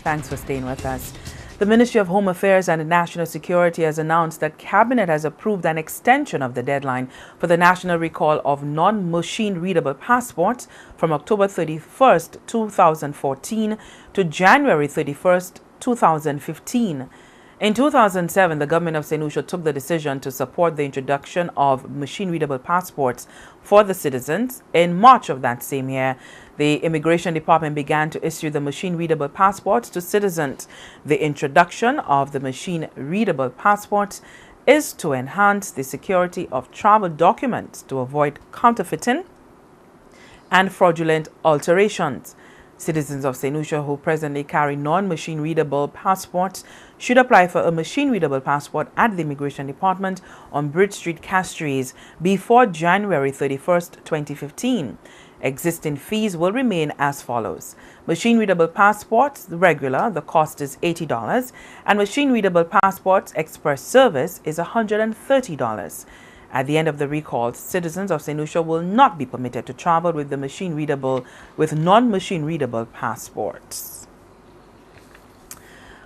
Thanks for staying with us. The Ministry of Home Affairs and National Security has announced that Cabinet has approved an extension of the deadline for the national recall of non-machine readable passports from October 31st, 2014 to January 31st, 2015. In 2007, the government of St. Lucia took the decision to support the introduction of machine-readable passports for the citizens. In March of that same year, the Immigration Department began to issue the machine-readable passports to citizens. The introduction of the machine-readable passports is to enhance the security of travel documents to avoid counterfeiting and fraudulent alterations. Citizens of St. Lucia who presently carry non-machine readable passports should apply for a machine readable passport at the Immigration Department on Bridge Street, Castries before January 31st, 2015. Existing fees will remain as follows. Machine readable passports, regular, the cost is $80, and machine readable passports express service is $130. At the end of the recall, citizens of St. Lucia will not be permitted to travel with the non-machine readable passports.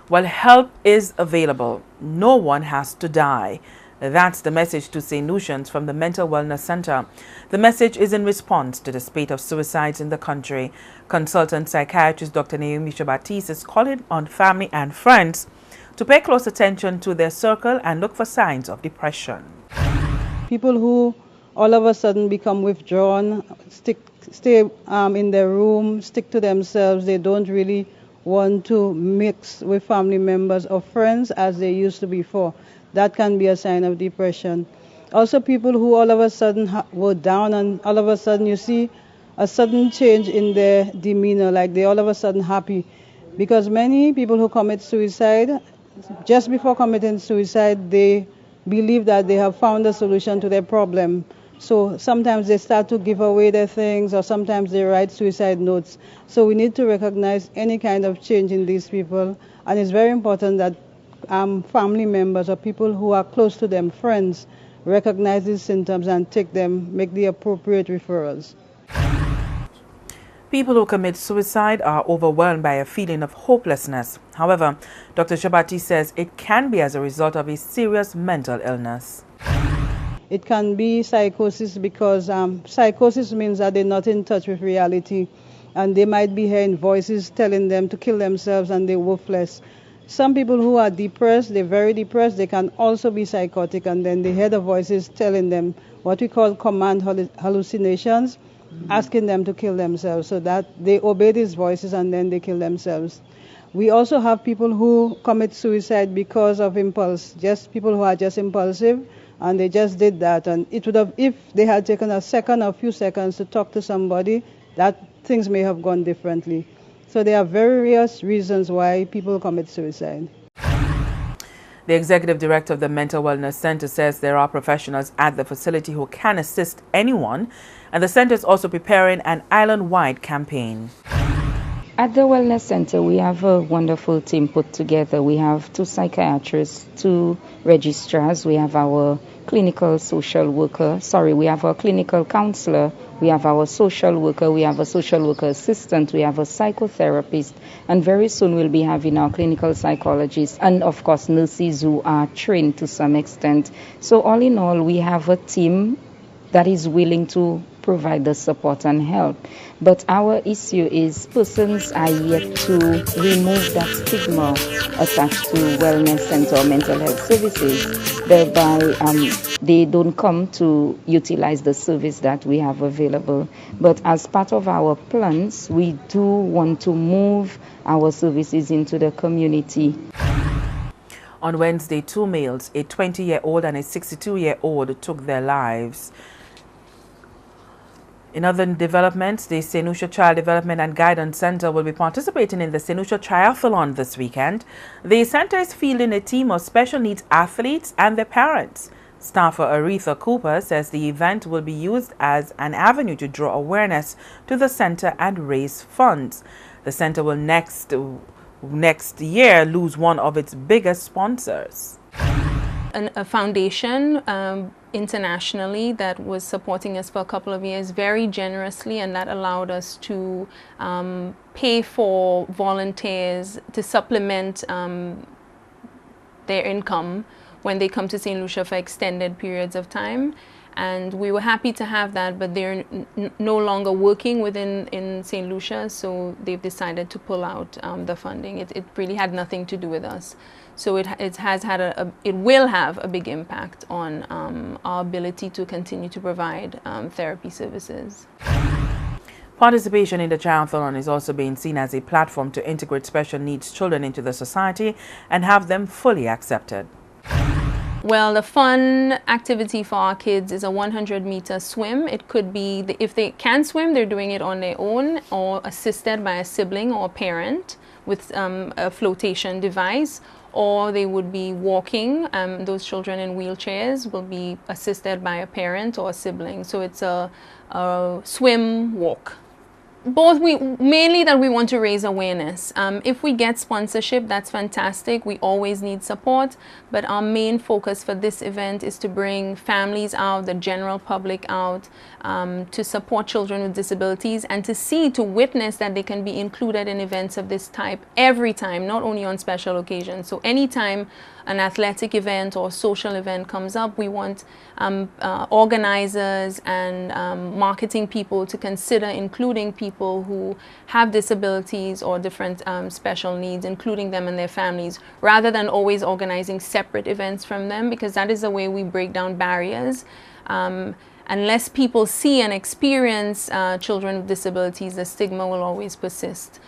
While help is available, no one has to die. That's the message to St. Lucians from the Mental Wellness Center. The message is in response to the spate of suicides in the country. Consultant psychiatrist Dr. Naomi Shabatiste is calling on family and friends to pay close attention to their circle and look for signs of depression. People who all of a sudden become withdrawn, stay in their room, stick to themselves, they don't really want to mix with family members or friends as they used to before. That can be a sign of depression. Also, people who all of a sudden were down and all of a sudden you see a sudden change in their demeanor, like they all of a sudden happy. Because many people who commit suicide, just before committing suicide, they believe that they have found a solution to their problem. So sometimes they start to give away their things, or sometimes they write suicide notes. So we need to recognize any kind of change in these people. And it's very important that family members or people who are close to them, friends, recognize these symptoms and make the appropriate referrals. People who commit suicide are overwhelmed by a feeling of hopelessness. However, Dr. Shabati says it can be as a result of a serious mental illness. It can be psychosis because psychosis means that they're not in touch with reality, and they might be hearing voices telling them to kill themselves and they're worthless. Some people who are depressed, they're very depressed, they can also be psychotic, and then they hear the voices telling them what we call command hallucinations, asking them to kill themselves, so that they obey these voices and then they kill themselves. We also have people who commit suicide because of impulse, just people who are just impulsive, and they just did that. And it would have, if they had taken a second or a few seconds to talk to somebody, that things may have gone differently. So there are various reasons why people commit suicide. The executive director of the Mental Wellness Center says there are professionals at the facility who can assist anyone, and the center is also preparing an island-wide campaign. At the Wellness Center, we have a wonderful team put together. We have 2 psychiatrists, 2 registrars, we have our clinical social worker, we have our clinical counselor, we have our social worker, we have a social worker assistant, we have a psychotherapist, and very soon we'll be having our clinical psychologists and of course nurses who are trained to some extent. So all in all, we have a team that is willing to provide the support and help. But our issue is persons are yet to remove that stigma attached to wellness center or mental health services, thereby they don't come to utilize the service that we have available. But as part of our plans, we do want to move our services into the community. On Wednesday, 2 males, a 20-year-old and a 62-year-old, took their lives. In other developments, the St. Lucia Child Development and Guidance Center will be participating in the St. Lucia Triathlon this weekend. The center is fielding a team of special needs athletes and their parents. Staffer Aretha Cooper says the event will be used as an avenue to draw awareness to the center and raise funds. The center will next year lose one of its biggest sponsors. A foundation internationally that was supporting us for a couple of years very generously, and that allowed us to pay for volunteers to supplement their income when they come to St. Lucia for extended periods of time. And we were happy to have that, but they're no longer working in St. Lucia, so they've decided to pull out the funding. It really had nothing to do with us. So it will have a big impact on our ability to continue to provide therapy services. Participation in the Childthon is also being seen as a platform to integrate special needs children into the society and have them fully accepted. Well, the fun activity for our kids is a 100-meter swim. It could be, if they can swim, they're doing it on their own or assisted by a sibling or a parent with a flotation device, or they would be walking. Those children in wheelchairs will be assisted by a parent or a sibling. So it's a swim walk. Both, mainly that we want to raise awareness. If we get sponsorship, that's fantastic. We always need support, but our main focus for this event is to bring families out, the general public out, to support children with disabilities and to witness that they can be included in events of this type every time, not only on special occasions. So anytime an athletic event or social event comes up, we want organizers and marketing people to consider including people who have disabilities or different special needs, including them and their families, rather than always organizing separate events from them, because that is the way we break down barriers. Unless people see and experience children with disabilities, the stigma will always persist.